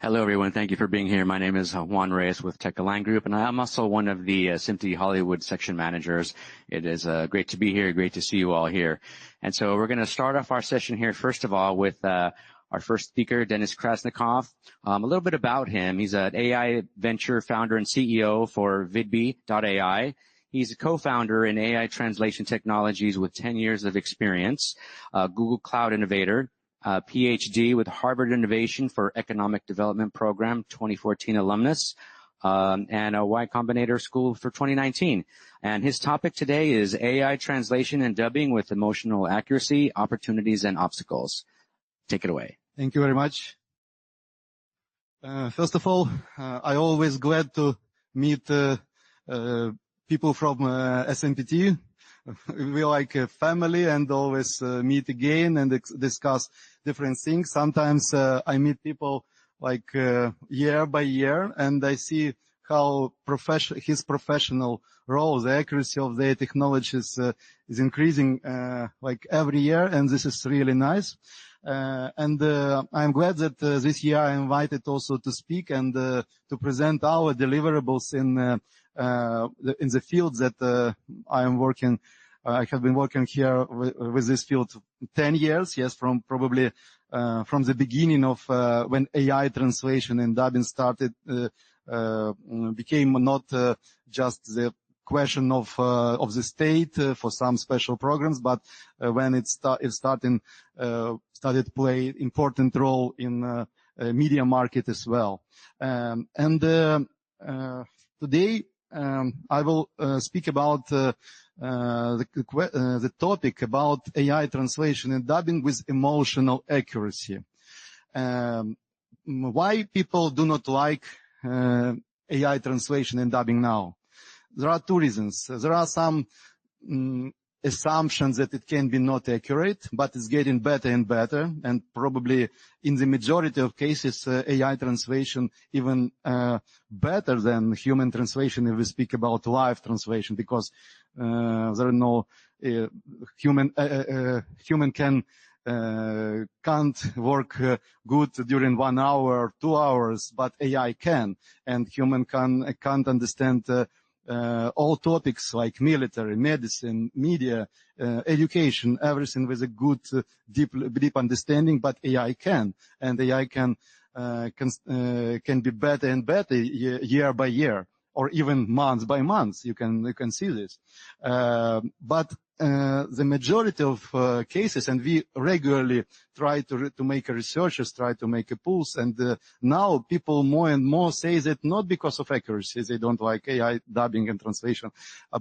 Hello, everyone. Thank you for being here. My name is Juan Reyes with Tech Align Group, and I'm also one of the SMT Hollywood section managers. It is great to be here, great to see you all here. And so we're going to start off our session here, first of all, with our first speaker, Denys Kranikov. A little bit about him. He's an AI venture founder and CEO for vidbe.ai. He's a co-founder in AI translation technologies with 10 years of experience, Google Cloud Innovator, PhD with Harvard Innovation for Economic Development Program, 2014 alumnus, and a Y Combinator School for 2019. And his topic today is AI translation and dubbing with emotional accuracy, opportunities, and obstacles. Take it away. Thank you very much. First of all, I always glad to meet people from SMPT. We like a family and always meet again and discuss different things. Sometimes I meet people like year by year, and I see how his professional role, the accuracy of their technologies is increasing like every year, and this is really nice. And I'm glad that this year I invited also to speak and to present our deliverables in the field that I am working. I have been working here with this field 10 years, yes, from probably from the beginning of when AI translation and dubbing started, became not just the question of the state for some special programs, but when it started play important role in media market as well. Today I will speak about the topic about AI translation and dubbing with emotional accuracy. Why people do not like AI translation and dubbing now? There are two reasons. There are some assumptions that it can be not accurate, but it's getting better and better, and probably in the majority of cases, AI translation even better than human translation if we speak about live translation, because there are no human can't work good during 1 hour or 2 hours, but AI can, and human can't understand all topics like military, medicine, media, education, everything with a good, deep understanding, but AI can. And AI can be better and better year by year, or even month by month. You can see this. But the majority of cases, and we regularly try to make researchers try to make a pulse, and now people more and more say that not because of accuracy, they don't like AI dubbing and translation,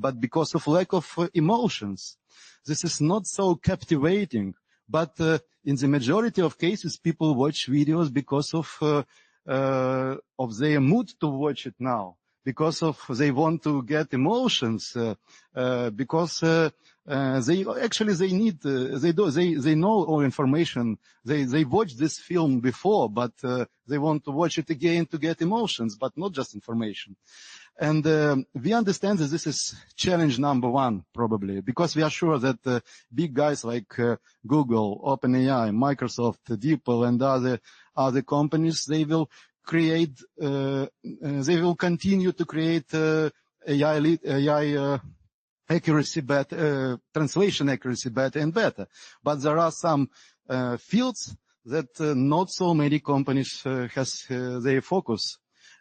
but because of lack of emotions. This is not so captivating, but in the majority of cases, people watch videos because of their mood to watch it now, because of they want to get emotions, because they need they know all information. They watched this film before, but they want to watch it again to get emotions, but not just information. And we understand that this is challenge number one, probably, because we are sure that big guys like Google, OpenAI, Microsoft, DeepL, and other companies, they will continue to create AI accuracy better, translation accuracy better and better. But there are some fields that not so many companies has their focus.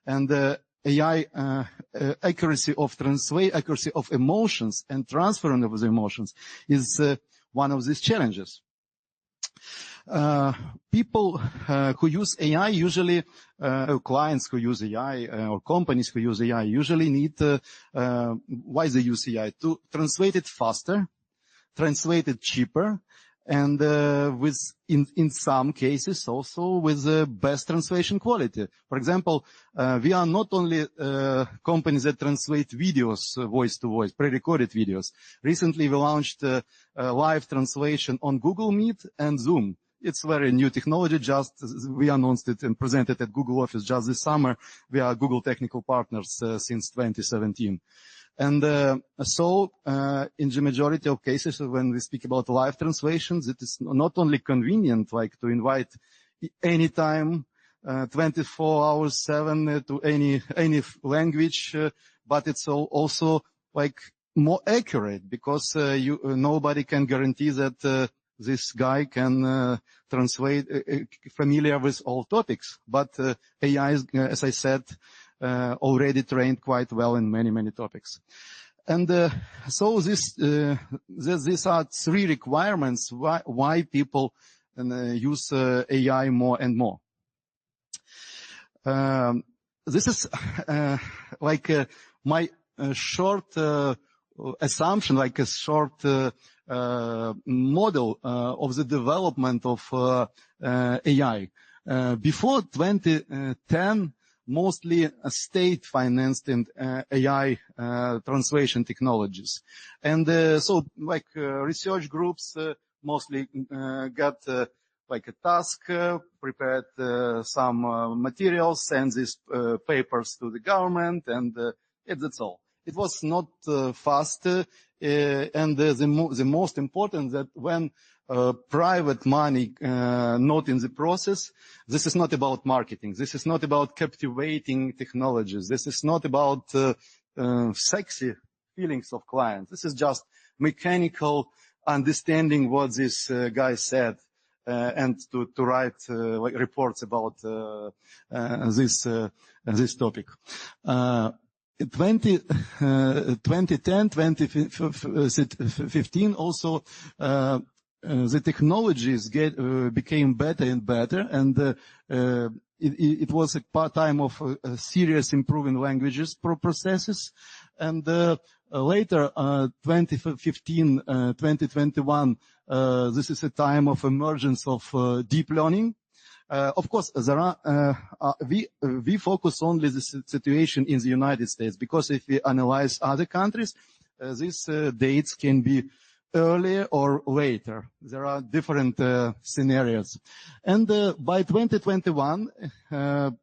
And AI accuracy of emotions and transferring of the emotions is one of these challenges. People who use AI usually, clients who use AI or companies who use AI usually need, why they use AI? To translate it faster, translate it cheaper, and in some cases also with the best translation quality. For example, we are not only companies that translate videos voice to voice, pre-recorded videos. Recently we launched live translation on Google Meet and Zoom. It's very new technology. Just we announced it and presented at Google Office just this summer. We are Google technical partners since 2017. And so in the majority of cases, when we speak about live translations, it is not only convenient, like to invite anytime 24 hours 7 to any language, but it's also like more accurate because nobody can guarantee that this guy can translate familiar with all topics. But AI is, as I said, already trained quite well in many topics. And so these are three requirements why people use AI more and more. This is like my short assumption, like a short model of the development of AI. Before 2010, mostly state-financed in AI translation technologies. And so like research groups mostly got like a task, prepared some materials, send these papers to the government, and that's all. It was not fast, and the most important that when private money not in the process, this is not about marketing. This is not about captivating technologies. This is not about sexy feelings of clients. This is just mechanical understanding what this guy said and to write like reports about this topic. 2010, 2015 also the technologies became better and better, and it was a part-time of serious improving languages processes. And later, 2015, 2021, this is a time of emergence of deep learning. Of course, there are we focus only the situation in the United States, because if we analyze other countries, these dates can be earlier or later. There are different scenarios. And by 2021, the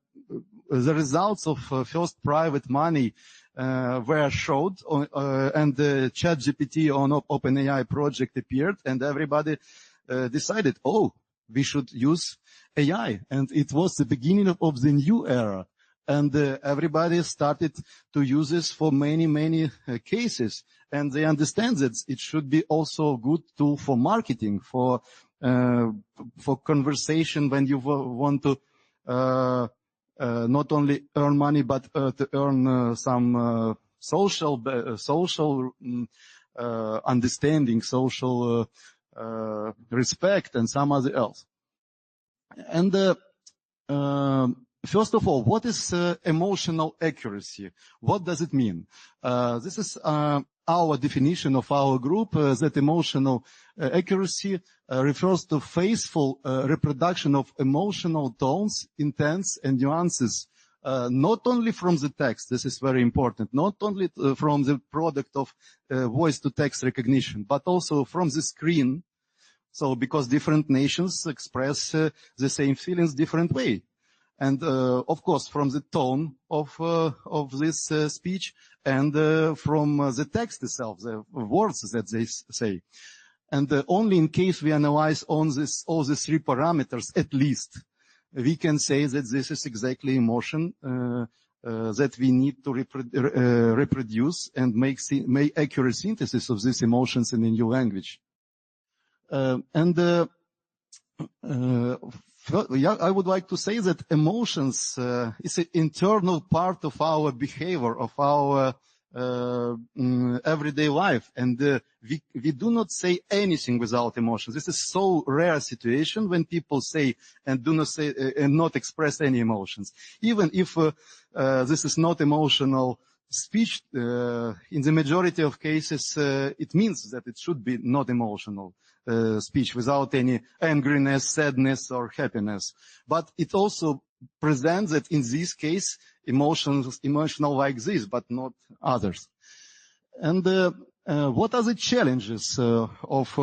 results of first private money were showed, and the ChatGPT on OpenAI project appeared, and everybody decided, oh, we should use AI. And it was the beginning of the new era. And everybody started to use this for many cases. And they understand that it should be also a good tool for marketing, for conversation when you want to not only earn money, but to earn some social understanding, social respect, and some other else. And first of all, what is emotional accuracy? What does it mean? This is our definition of our group, that emotional accuracy refers to faithful reproduction of emotional tones, intents, and nuances, not only from the text, this is very important, not only from the product of voice-to-text recognition, but also from the screen. So, because different nations express the same feelings different way. And, of course, from the tone of this speech, and from the text itself, the words that they say. And only in case we analyze all these three parameters, at least, we can say that this is exactly emotion that we need to reproduce and make accurate synthesis of these emotions in a new language. I would like to say that emotions is an internal part of our behavior, of our everyday life, and we do not say anything without emotions. This is so rare situation when people say and do not say and not express any emotions. Even if this is not emotional speech, in the majority of cases, it means that it should be not emotional speech without any angriness, sadness, or happiness. But it also presents that in this case, emotional like this, but not others. And what are the challenges of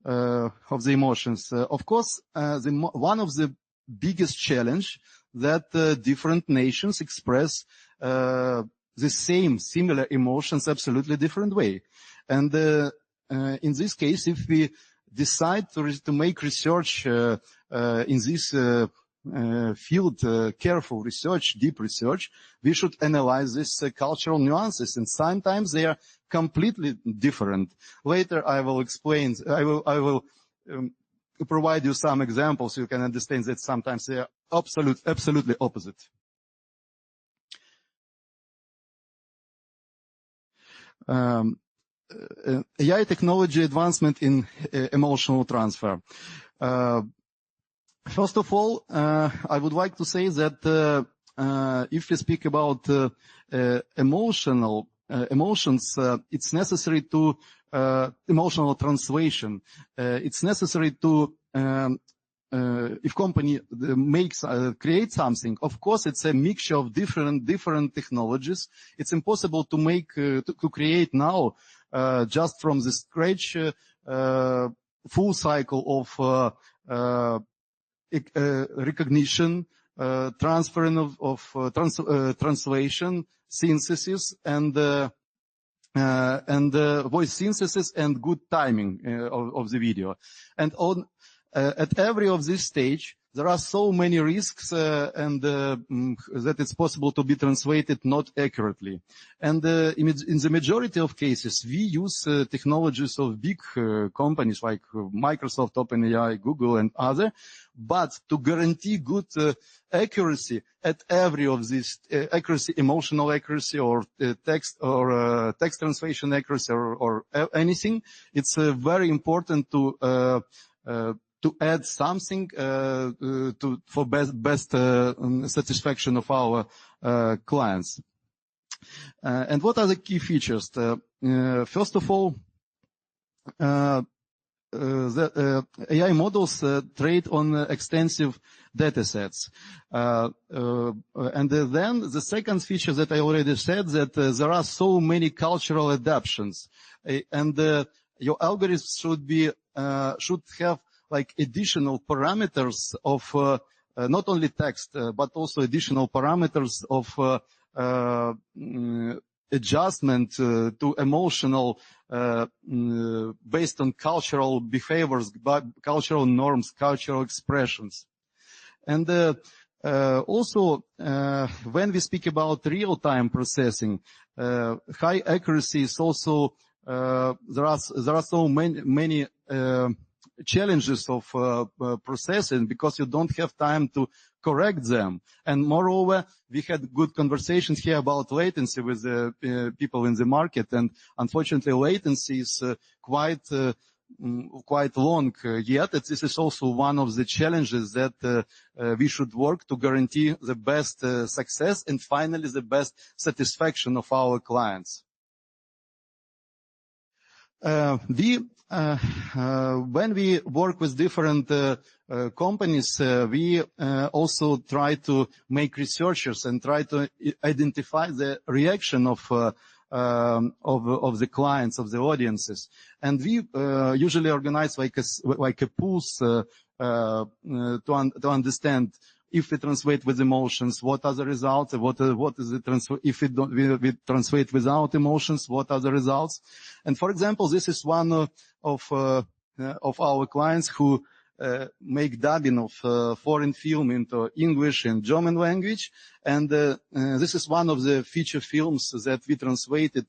the emotions? Of course, one of the biggest challenge that different nations express the same similar emotions absolutely different way. And in this case, if we decide to make research in this field, careful research, deep research, we should analyze these cultural nuances, and sometimes they are completely different. Later, I will explain. I will provide you some examples so you can understand that sometimes they are absolutely opposite. AI technology advancement in emotional transfer. First of all, I would like to say that if we speak about emotions, it's necessary to emotional translation. It's necessary to if company create something, of course, it's a mixture of different technologies. It's impossible to make to create now just from the scratch full cycle of recognition, transferring of translation, synthesis, and voice synthesis, and good timing of the video. And on at every of this stage, there are so many risks, and that it's possible to be translated not accurately. And in the majority of cases, we use technologies of big companies like Microsoft, OpenAI, Google, and other. But to guarantee good accuracy at every of these accuracy, emotional accuracy, or text translation accuracy, or anything, it's very important to add something for best satisfaction of our clients. And what are the key features? First of all, the AI models trade on extensive data sets. And then the second feature that I already said, that there are so many cultural adaptations. And your algorithms should have like additional parameters of not only text, but also additional parameters of adjustment to emotional based on cultural behaviors, cultural norms, cultural expressions. And also, when we speak about real-time processing, high accuracy is also there are so many challenges of processing, because you don't have time to correct them. And moreover, we had good conversations here about latency with the people in the market, and unfortunately latency is quite long yet. This is also one of the challenges that we should work to guarantee the best success and finally the best satisfaction of our clients. When we work with different companies, we also try to make researchers and try to identify the reaction of the clients, of the audiences. And we usually organize like a pools to understand if we translate with emotions, what are the results? What is the if we translate without emotions, what are the results? And for example, this is one of our clients who make dubbing of foreign film into English and German language. And this is one of the feature films that we translated.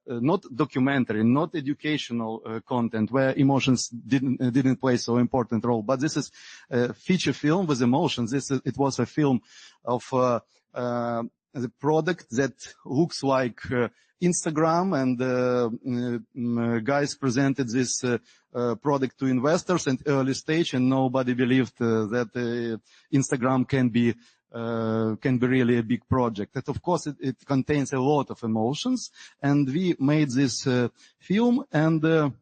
Not documentary, not educational content where emotions didn't play so important role, but this is a feature film with emotions. It was a film of the product that looks like Instagram, and guys presented this product to investors at early stage, and nobody believed that Instagram can be really a big project. That of course it contains a lot of emotions, and we made this film, and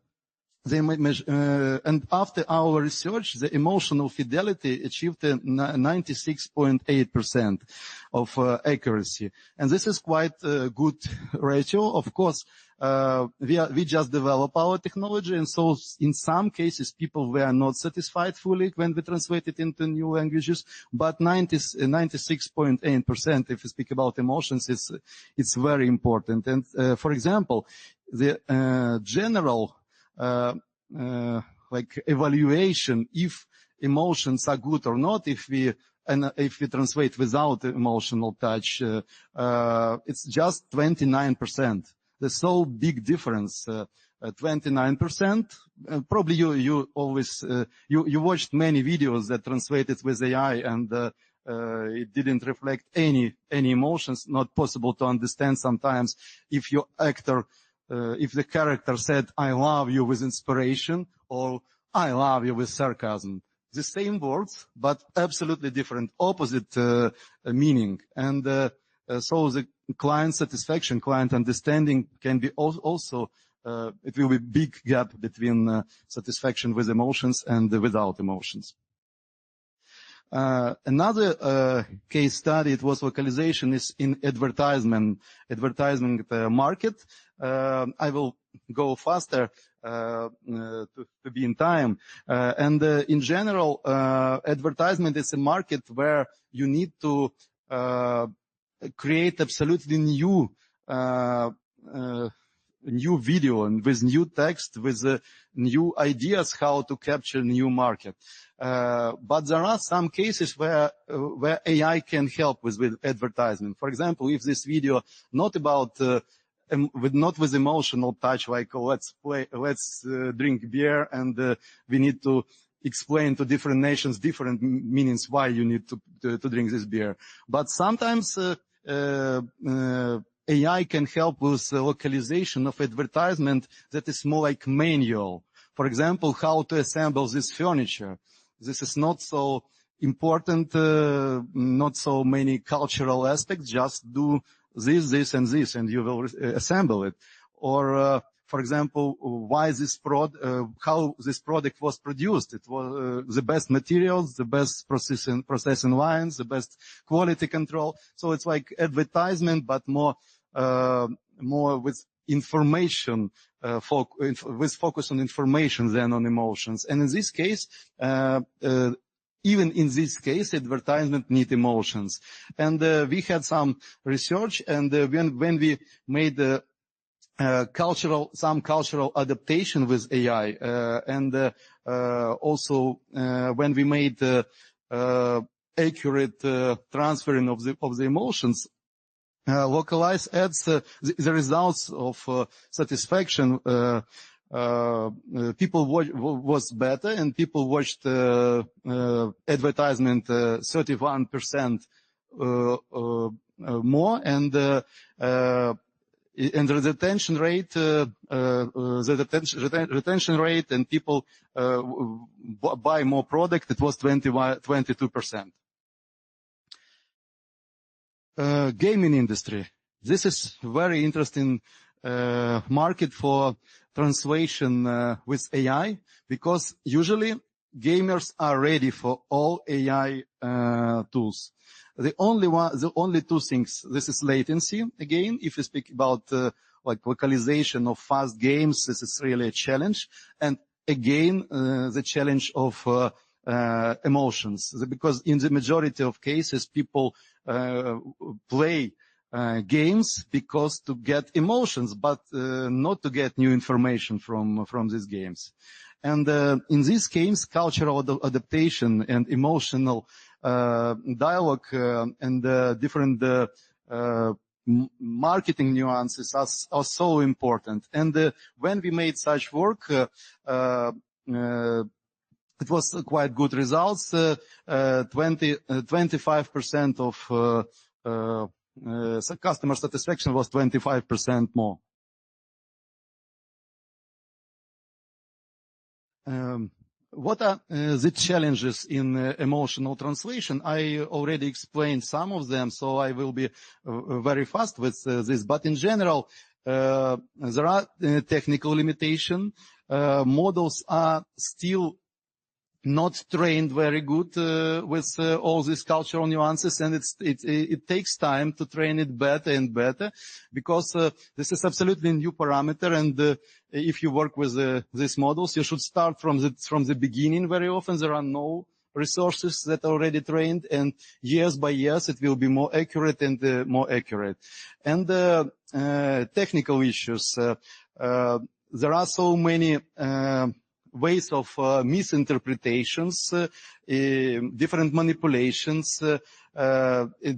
and after our research, the emotional fidelity achieved a 96.8% of accuracy, and this is quite a good ratio. Of course, we just develop our technology, and so in some cases people were not satisfied fully when we translate it into new languages, but 96.8%, if we speak about emotions, it's very important. And for example, the general like evaluation if emotions are good or not if we translate without emotional touch, it's just 29%. There's so big difference. 29%. Probably you always you watched many videos that translated with AI, and it didn't reflect any emotions. Not possible to understand sometimes if your actor, if the character said "I love you" with inspiration or "I love you" with sarcasm. The same words, but absolutely different, opposite meaning. And so the client satisfaction, client understanding can be also, it will be big gap between satisfaction with emotions and without emotions. Another case study, it was localization is in advertisement market. I will go faster to be in time. And in general, advertisement is a market where you need to create absolutely new video and with new text, with new ideas how to capture new market. But there are some cases where AI can help with advertisement. For example, if this video not about not with emotional touch, like let's drink beer, and we need to explain to different nations different meanings why you need to drink this beer. But sometimes AI can help with localization of advertisement that is more like manual. For example, how to assemble this furniture. This is not so important, not so many cultural aspects. Just do this, and this, and you will assemble it. Or, for example, how this product was produced. It was the best materials, the best processing lines, the best quality control. So it's like advertisement, but more with information, with focus on information than on emotions. And in this case, even in this case, advertisement need emotions. And we had some research, and when we made some cultural adaptation with AI, and also when we made accurate transferring of the emotions, localized ads, the results of satisfaction, people was better, and people watched advertisement 31% more, and the retention rate, and people buy more product, it was 22%. Gaming industry. This is very interesting market for translation with AI, because usually gamers are ready for all AI tools. The only two things, this is latency. Again, if you speak about like localization of fast games, this is really a challenge. And again, the challenge of emotions, because in the majority of cases, people play games because to get emotions, but not to get new information from these games. And in these games, cultural adaptation and emotional dialogue and different marketing nuances are so important. And when we made such work, it was quite good results. 25% of customer satisfaction was 25% more. What are the challenges in emotional translation? I already explained some of them, so I will be very fast with this. But in general, there are technical limitations. Models are still not trained very good with all these cultural nuances, and it takes time to train it better and better, because this is absolutely new parameter, and if you work with these models, you should start from the beginning. Very often there are no resources that are already trained, and years by years it will be more accurate and more accurate. And technical issues. There are so many ways of misinterpretations, different manipulations,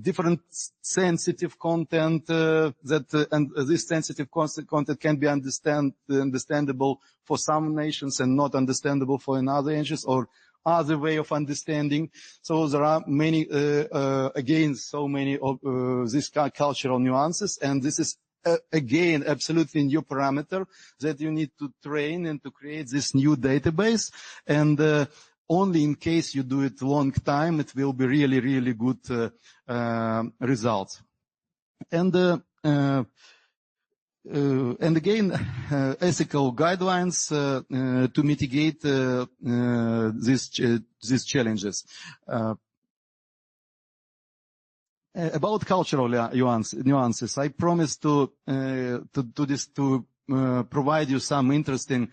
different sensitive content and this sensitive content can be understandable for some nations and not understandable for another nations, or other way of understanding. So there are many, again, so many of these cultural nuances, and this is again absolutely new parameter that you need to train and to create this new database. And only in case you do it long time, it will be really, really good results. And again, ethical guidelines to mitigate these challenges. About cultural nuances, I promised to provide you some interesting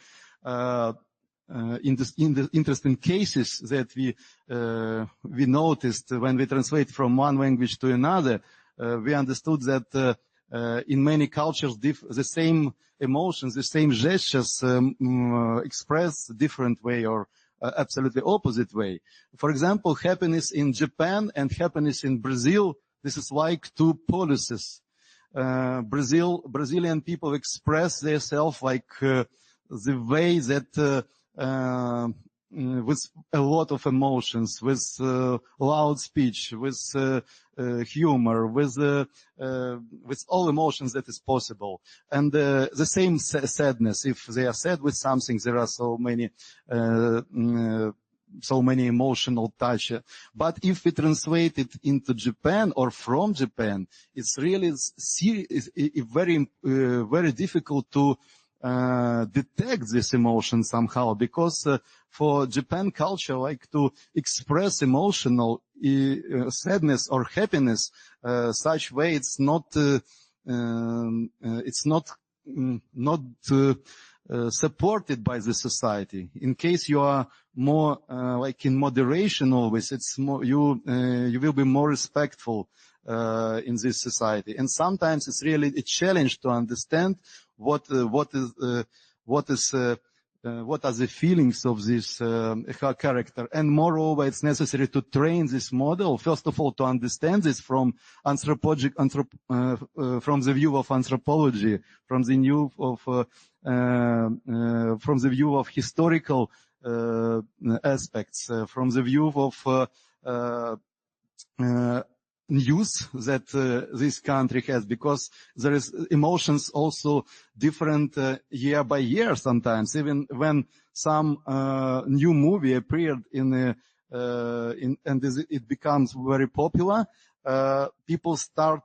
interesting cases that we noticed when we translate from one language to another. We understood that in many cultures, the same emotions, the same gestures express different way or absolutely opposite way. For example, happiness in Japan and happiness in Brazil, this is like two policies. Brazilian people express themselves like the way that with a lot of emotions, with loud speech, with humor, with all emotions that is possible. And the same sadness. If they are sad with something, there are so many emotional touch. But if we translate it into Japan or from Japan, it's really very difficult to detect this emotion somehow, because for Japan culture, like to express emotional sadness or happiness such way, it's not supported by the society. In case you are more like in moderation always, it's more you will be more respectful in this society. And sometimes it's really a challenge to understand what are the feelings of this character. And moreover, it's necessary to train this model, first of all, to understand this from from the view of anthropology, from the view of historical aspects, from the view of news that this country has, because there is emotions also different year by year sometimes. Even when some new movie appeared and it becomes very popular, people start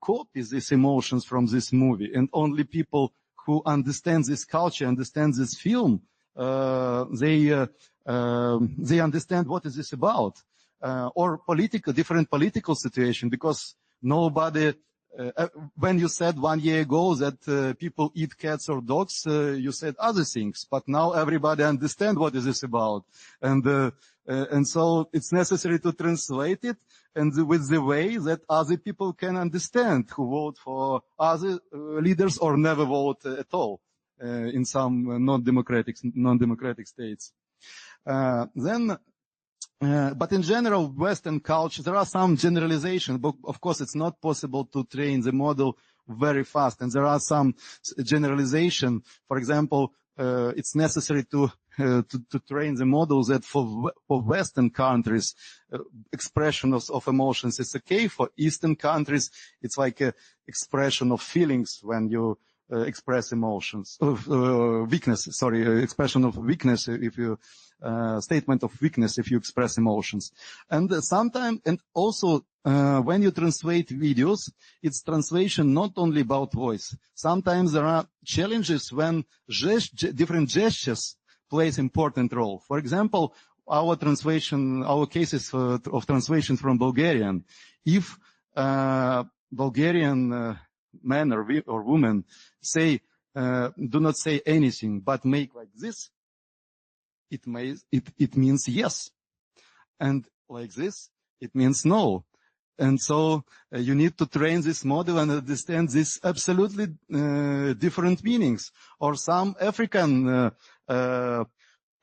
copy these emotions from this movie, and only people who understand this culture, understand this film, they understand what is this about. Or different political situation, because nobody, when you said 1 year ago that people eat cats or dogs, you said other things, but now everybody understands what is this about. And so it's necessary to translate it, and with the way that other people can understand, who vote for other leaders or never vote at all in some non-democratic states. But in general, Western culture, there are some generalizations, but of course it's not possible to train the model very fast. And there are some generalization. For example, it's necessary to train the model that for Western countries, expression of emotions is okay. For Eastern countries, it's like a expression of feelings when you express emotions, expression of weakness if you statement of weakness if you express emotions. And sometimes, and also when you translate videos, it's translation not only about voice. Sometimes there are challenges when different gestures plays important role. For example, our cases of translation from Bulgarian. If Bulgarian man or woman say, do not say anything, but make like this, it means yes. And like this, it means no. And so you need to train this model and understand these absolutely different meanings. Or some African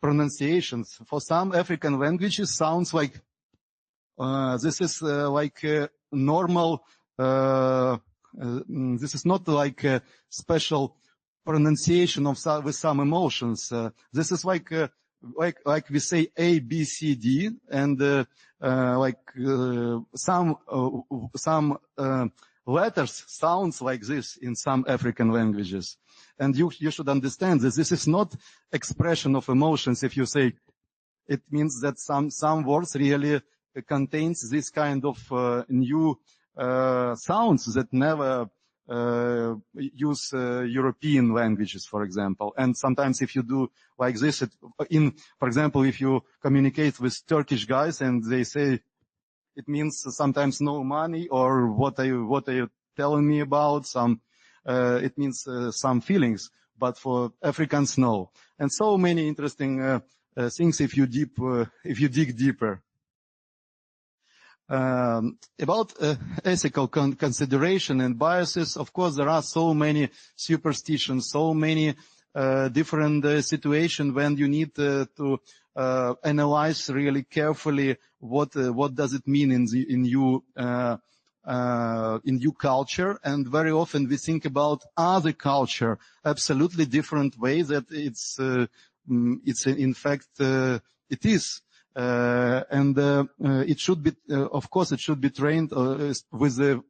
pronunciations. For some African languages, sounds like this is like normal. This is not like a special pronunciation of with some emotions. This is like we say A, B, C, D, and some letters sounds like this in some African languages. And you should understand that this is not expression of emotions. If you say, it means that some words really contains this kind of new sounds that never use European languages, for example. And sometimes if you do like this, for example, if you communicate with Turkish guys and they say, it means sometimes no money, or what are you telling me about? It means some feelings, but for Africans, no. And so many interesting things if you dig deeper. About ethical consideration and biases, of course, there are so many superstitions, so many different situations when you need to analyze really carefully what does it mean in your culture. And very often we think about other culture absolutely different way that it's in fact it is. It should be, of course, it should be trained with the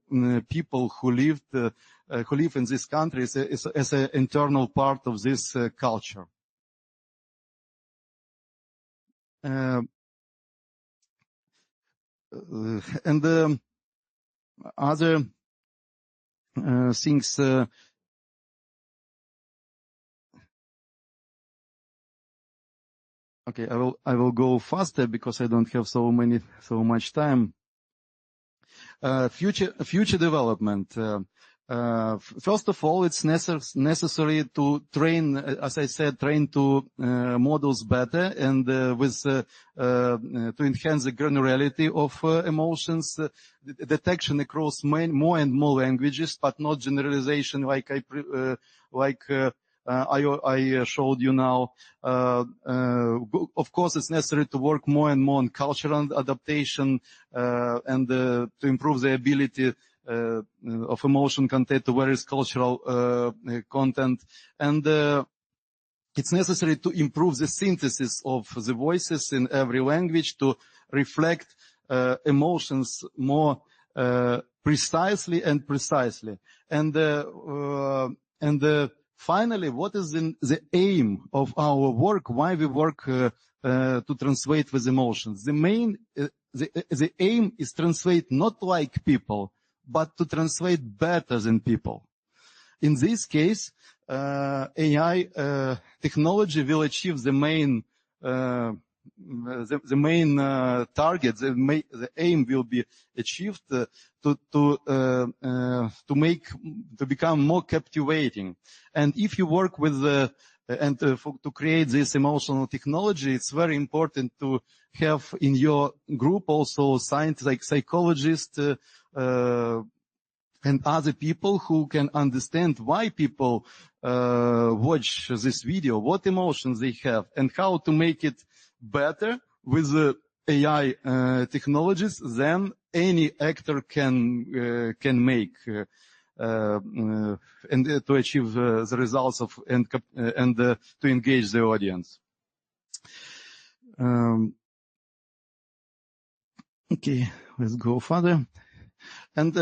people who live in this country as an internal part of this culture. Other things. Okay, I will go faster because I don't have so much time. Future development. First of all, it's necessary to train, as I said, two models better, and to enhance the granularity of emotions, detection across more and more languages, but not generalization like I showed you now. Of course, it's necessary to work more and more on cultural adaptation and to improve the ability of emotion content to various cultural content. And it's necessary to improve the synthesis of the voices in every language to reflect emotions more precisely. And finally, what is the aim of our work? Why we work to translate with emotions? The aim is translate not like people, but to translate better than people. In this case, AI technology will achieve the main target. The aim will be achieved to become more captivating. And if you work with to create this emotional technology, it's very important to have in your group also scientists like psychologists and other people who can understand why people watch this video, what emotions they have, and how to make it better with the AI technologies than any actor can make, and to achieve the results of and to engage the audience. Okay, let's go further. And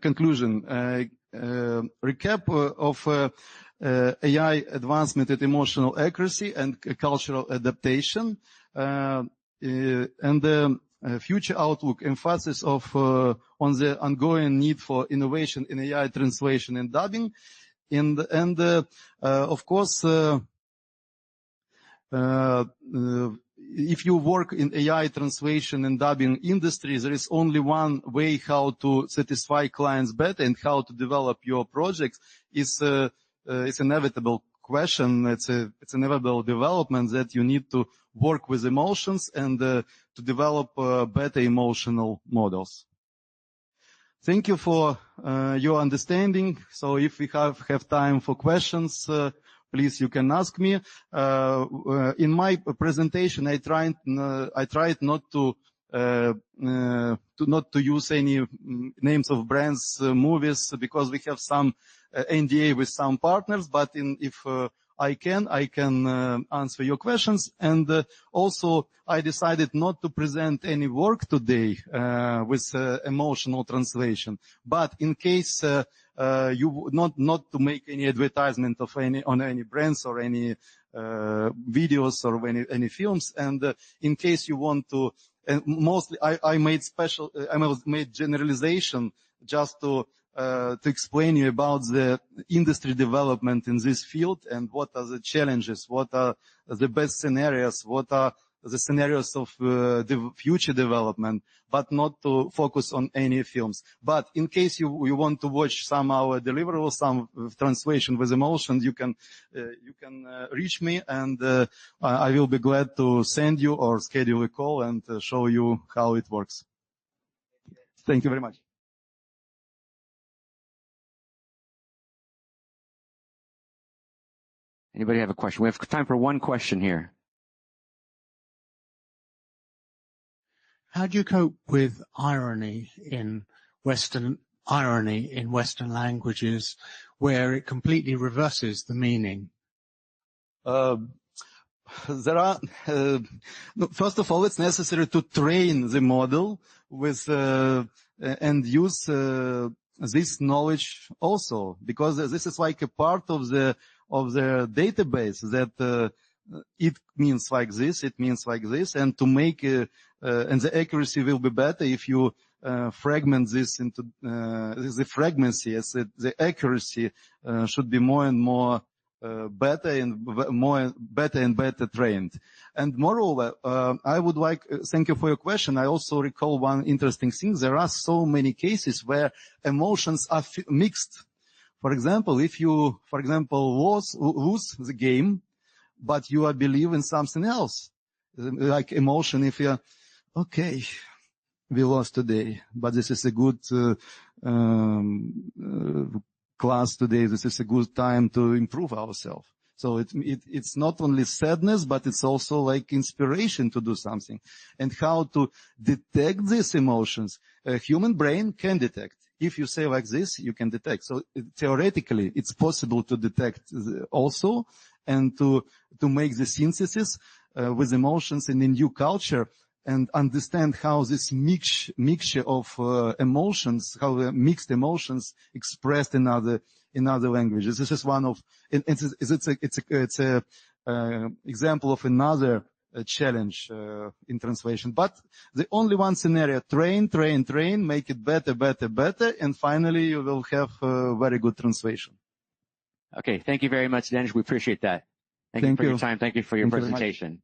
conclusion, recap of AI advancement at emotional accuracy and cultural adaptation, and future outlook, emphasis of on the ongoing need for innovation in AI translation and dubbing, and of course, if you work in AI translation and dubbing industry, there is only one way how to satisfy clients better and how to develop your projects. It's inevitable question. It's inevitable development that you need to work with emotions and to develop better emotional models. Thank you for your understanding. So if we have time for questions, please, you can ask me. In my presentation, I tried not to use any names of brands, movies, because we have some NDA with some partners. But if I can answer your questions. And also, I decided not to present any work today with emotional translation. But in case you not to make any advertisement of any brands or any videos or any films. And in case you want to, and mostly I made generalization just to explain you about the industry development in this field and what are the challenges, what are the best scenarios, what are the scenarios of the future development, but not to focus on any films. But in case you want to watch some our deliverables, some translation with emotion, you can reach me, and I will be glad to send you or schedule a call and show you how it works. Thank you very much. Anybody have a question? We have time for one question here. How do you cope with irony in Western languages where it completely reverses the meaning? There are, first of all, it's necessary to train the model with and use this knowledge also, because this is like a part of the database that it means like this, it means like this, and to make and the accuracy will be better if you fragment this into the fragmency, as the accuracy should be more and more better and better trained. And moreover, I would like, thank you for your question. I also recall one interesting thing. There are so many cases where emotions are mixed. For example, if you, lose the game, but you are believing something else, like emotion, if you're, okay, we lost today, but this is a good class today. This is a good time to improve ourselves. So it's not only sadness, but it's also like inspiration to do something. And how to detect these emotions, a human brain can detect. If you say like this, you can detect. So theoretically, it's possible to detect also, and to make the synthesis with emotions in a new culture, and understand how this mixture of emotions, how mixed emotions expressed in other languages. This is one of, it's a example of another challenge in translation. But the only one scenario: train, make it better, and finally you will have very good translation. Okay, thank you very much, Denys. We appreciate that. Thank you for your time. Thank you for your presentation.